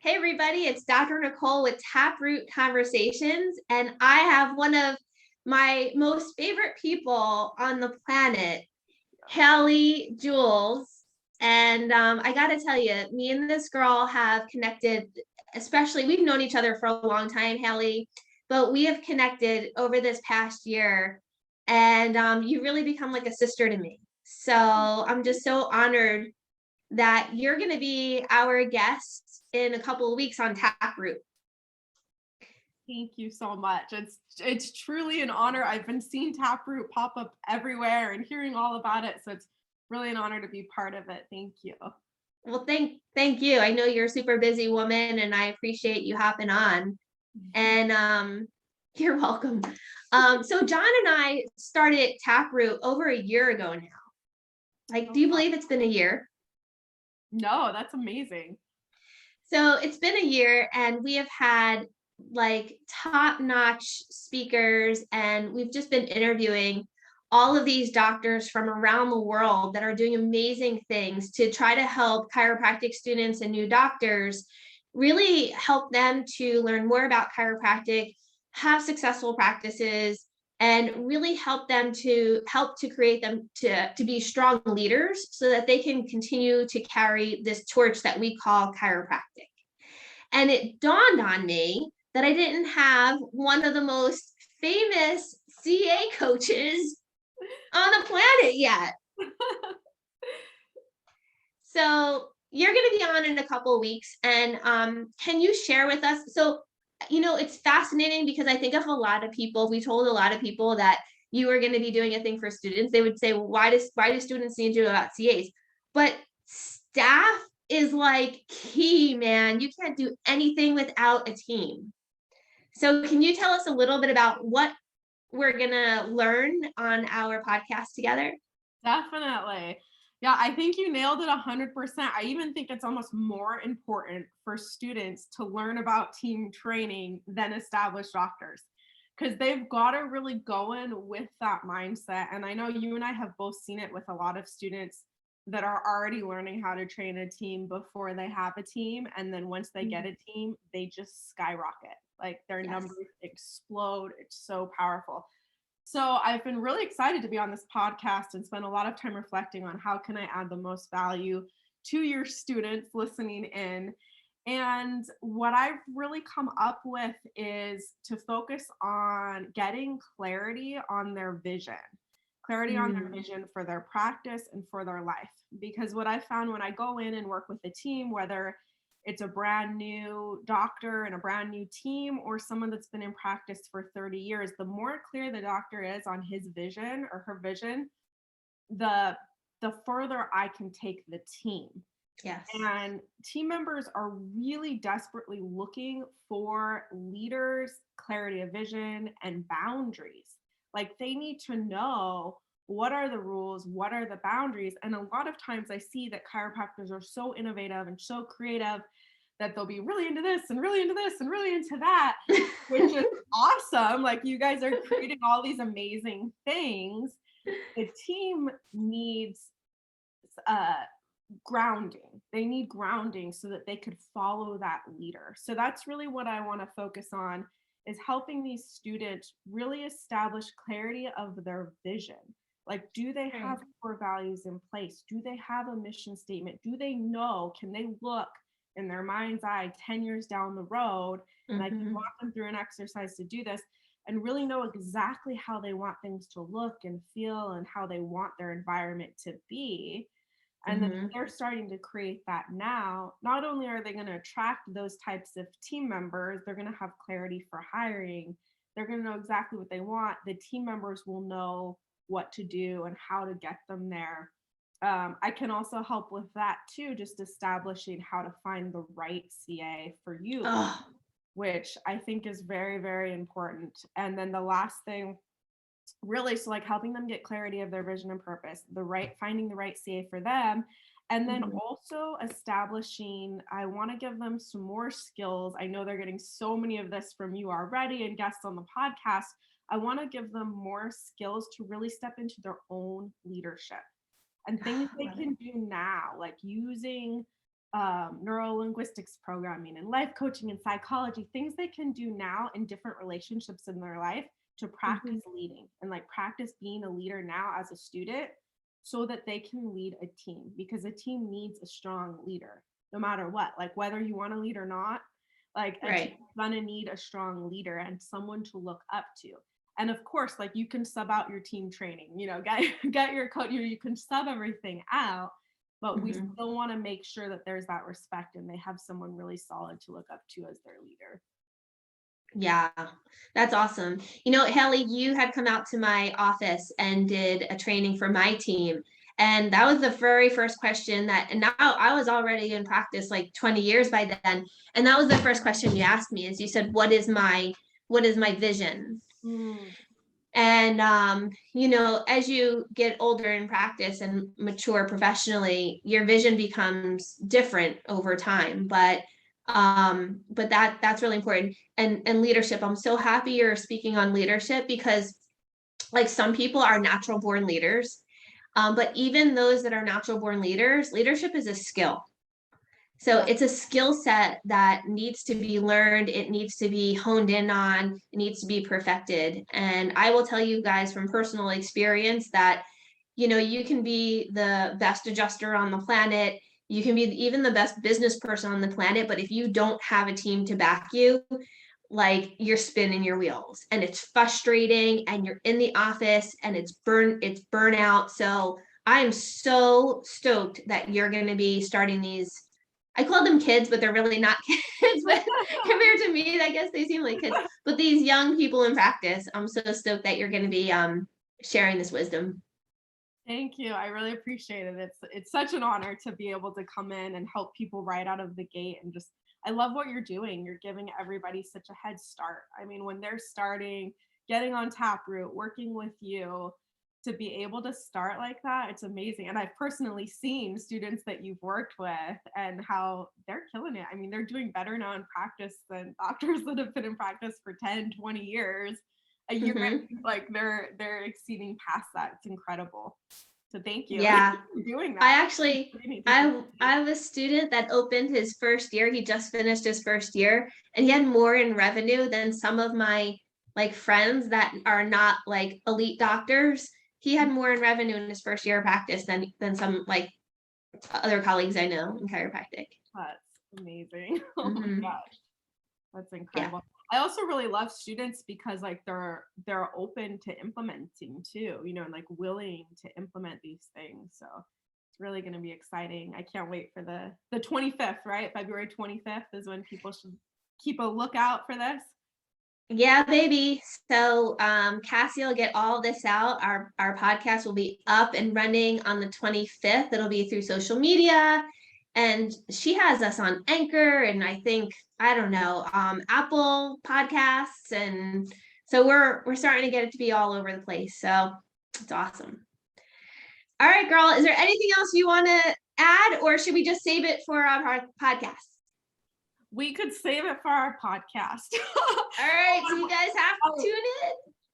Hey everybody, it's Dr. Nicole with Taproot Conversations, and I have one of my most favorite people on the planet, Hallie Jules. And I got to tell you, me and this girl have connected, especially we've known each other for a long time, Hallie, but we have connected over this past year, and you really become like a sister to me. So I'm just so honored that you're going to be our guest in a couple of weeks on Taproot. Thank you so much. It's truly an honor. I've been seeing Taproot pop up everywhere and hearing all about it. So it's really an honor to be part of it. Thank you. Well, thank you. I know you're a super busy woman, and I appreciate you hopping on. And you're welcome. So John and I started Taproot over a year ago now. Like, do you believe it's been a year? No, that's amazing. So it's been a year, and we have had like top-notch speakers, and we've just been interviewing all of these doctors from around the world that are doing amazing things to try to help chiropractic students and new doctors really help them to learn more about chiropractic, have successful practices, and really help to create them to be strong leaders so that they can continue to carry this torch that we call chiropractic. And it dawned on me that I didn't have one of the most famous CA coaches on the planet yet. So you're going to be on in a couple of weeks, and can you share with us? So, it's fascinating because I think of a lot of people. We told a lot of people that you were going to be doing a thing for students. They would say, well, why do students need to know about CAs? But staff is like key, man. You can't do anything without a team. So can you tell us a little bit about what we're going to learn on our podcast together? Definitely. Yeah, I think you nailed it 100%. I even think it's almost more important for students to learn about team training than established doctors because they've got to really go in with that mindset. And I know you and I have both seen it with a lot of students that are already learning how to train a team before they have a team. And then once they get a team, they just skyrocket. Like their numbers explode. It's so powerful. So I've been really excited to be on this podcast and spend a lot of time reflecting on how can I add the most value to your students listening in. And what I've really come up with is to focus on getting clarity on their vision, for their practice and for their life. Because what I found when I go in and work with a team, whether it's a brand new doctor and a brand new team or someone that's been in practice for 30 years, the more clear the doctor is on his vision or her vision, the further I can take the team. Yes. And team members are really desperately looking for leaders, clarity of vision, and boundaries. Like they need to know what are the rules, what are the boundaries. And a lot of times I see that chiropractors are so innovative and so creative that they'll be really into this and really into this and really into that, which is awesome. Like you guys are creating all these amazing things. The team needs grounding. They need grounding so that they could follow that leader. So that's really what I want to focus on is helping these students really establish clarity of their vision. Like, do they have core values in place? Do they have a mission statement? Do they know? Can they look in their mind's eye 10 years down the road? And I can walk them through an exercise to do this and really know exactly how they want things to look and feel and how they want their environment to be. And then they're starting to create that now. Not only are they going to attract those types of team members, they're going to have clarity for hiring. They're going to know exactly what they want. The team members will know what to do and how to get them there. I can also help with that too, just establishing how to find the right CA for you, which I think is very, very important. And then the last thing, really, so like helping them get clarity of their vision and purpose, finding the right CA for them, and then also establishing, I want to give them some more skills. I know they're getting so many of this from you already and guests on the podcast. I want to give them more skills to really step into their own leadership and things they can do now, like using neuro-linguistics programming and life coaching and psychology, things they can do now in different relationships in their life to practice leading and like practice being a leader now as a student so that they can lead a team, because a team needs a strong leader no matter what, like whether you want to lead or not, like a Right. team's gonna need a strong leader and someone to look up to. And of course, like you can sub out your team training, you know, get your coach, you can sub everything out, but we still want to make sure that there's that respect and they have someone really solid to look up to as their leader. Yeah, that's awesome. You know, Haley, you had come out to my office and did a training for my team. And that was the very first question and now I was already in practice like 20 years by then. And that was the first question you asked me is you said, what is my vision? And you know, as you get older in practice and mature professionally, your vision becomes different over time. But that's really important. And leadership, I'm so happy you're speaking on leadership because like some people are natural born leaders. But even those that are natural born leaders, leadership is a skill. So it's a skill set that needs to be learned. It needs to be honed in on. It needs to be perfected. And I will tell you guys from personal experience that, you know, you can be the best adjuster on the planet. You can be even the best business person on the planet. But if you don't have a team to back you, like you're spinning your wheels and it's frustrating and you're in the office and it's burnout. So I'm so stoked that you're going to be starting these. I call them kids, but they're really not kids. But compared to me, I guess they seem like kids. But these young people in practice, I'm so stoked that you're going to be sharing this wisdom. Thank you. I really appreciate it. It's such an honor to be able to come in and help people right out of the gate. And just, I love what you're doing. You're giving everybody such a head start. I mean, when they're starting, getting on Taproot, working with you, to be able to start like that, it's amazing. And I've personally seen students that you've worked with and how they're killing it. I mean, they're doing better now in practice than doctors that have been in practice for 10, 20 years. A year, like they're exceeding past that. It's incredible. So thank you. Yeah, for doing that. I have a student that opened his first year. He just finished his first year, and he had more in revenue than some of my like friends that are not like elite doctors. He had more in revenue in his first year of practice than some like other colleagues I know in chiropractic. That's amazing. Oh my gosh, that's incredible. I also really love students because like they're open to implementing too, you know, and like willing to implement these things. So it's really going to be exciting. I can't wait for the 25th, right? February 25th is when people should keep a lookout for this. Yeah, baby. So Cassie will get all this out. Our podcast will be up and running on the 25th. It'll be through social media. And she has us on Anchor and I think, I don't know, Apple Podcasts. And so we're starting to get it to be all over the place. So it's awesome. All right, girl, is there anything else you want to add or should we just save it for our podcast? We could save it for our podcast. All right, so you guys have to tune in.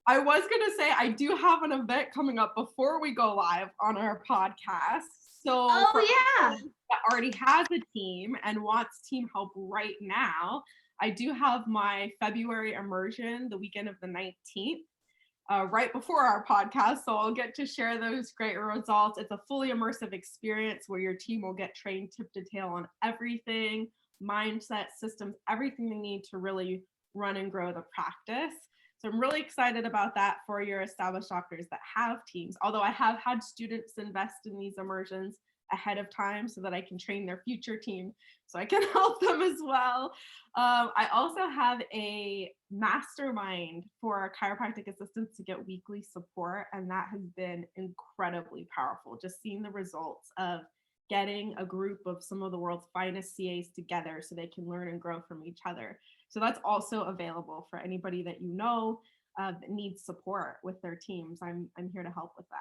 I was going to say, I do have an event coming up before we go live on our podcast. So that already has a team and wants team help right now, I do have my February immersion the weekend of the 19th, right before our podcast. So I'll get to share those great results. It's a fully immersive experience where your team will get trained tip to tail on everything, mindset, systems, everything they need to really run and grow the practice. So I'm really excited about that for your established doctors that have teams. Although I have had students invest in these immersions ahead of time so that I can train their future team so I can help them as well. I also have a mastermind for our chiropractic assistants to get weekly support. And that has been incredibly powerful. Just seeing the results of getting a group of some of the world's finest CAs together so they can learn and grow from each other. So that's also available for anybody that you know that needs support with their teams. I'm here to help with that.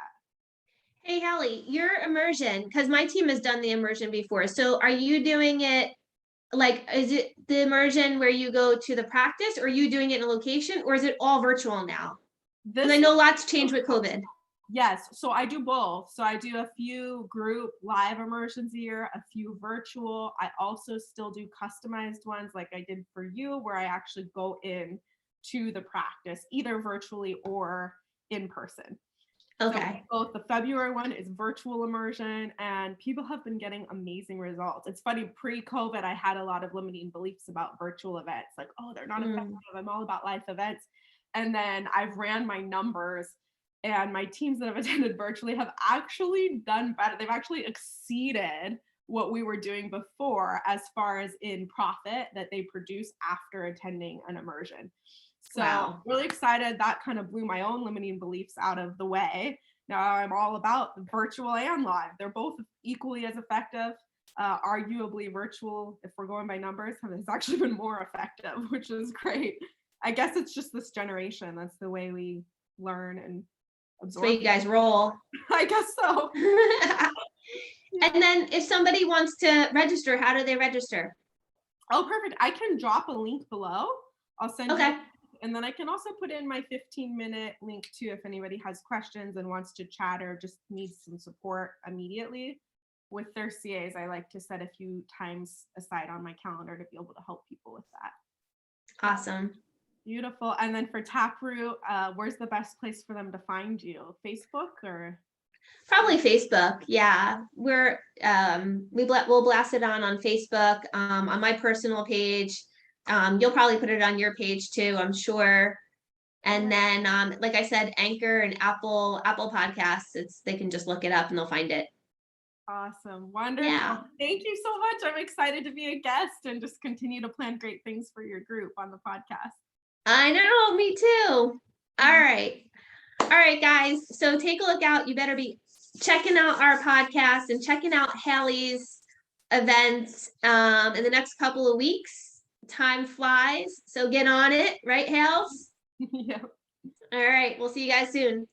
Hey, Hallie, your immersion, because my team has done the immersion before. So are you doing it like, is it the immersion where you go to the practice or are you doing it in a location or is it all virtual now? Because I know lots changed with COVID. Yes, so I do both. So I do a few group live immersions a year, a few virtual. I also still do customized ones like I did for you, where I actually go in to the practice, either virtually or in person. So Okay. both the February one is virtual immersion, and people have been getting amazing results. It's funny, pre-COVID, I had a lot of limiting beliefs about virtual events, like, oh, they're not effective. Mm. I'm all about live events. And then I've ran my numbers, and my teams that have attended virtually have actually done better. They've actually exceeded what we were doing before as far as in profit that they produce after attending an immersion. So Wow. really excited. That kind of blew my own limiting beliefs out of the way. Now I'm all about virtual and live. They're both equally as effective. Arguably, virtual, if we're going by numbers, has actually been more effective, which is great. I guess it's just this generation. That's the way we learn and That's where absorb. you guys roll. I guess so. Yeah. And then if somebody wants to register, how do they register? Oh, perfect. I can drop a link below. I'll send you, Okay. and then I can also put in my 15-minute link too if anybody has questions and wants to chat or just needs some support immediately with their CAs. I like to set a few times aside on my calendar to be able to help people with that. Awesome. Beautiful. And then for Taproot, where's the best place for them to find you? Facebook or? Probably Facebook. Yeah. We'll blast it on Facebook, on my personal page. You'll probably put it on your page too, I'm sure. And then like I said, Anchor and Apple Podcasts, they can just look it up and they'll find it. Awesome. Wonderful. Yeah. Thank you so much. I'm excited to be a guest and just continue to plan great things for your group on the podcast. I know, me too. All right. All right, guys. So take a look out. You better be checking out our podcast and checking out Haley's events in the next couple of weeks. Time flies. So get on it, right, Hales? Yeah. All right. We'll see you guys soon.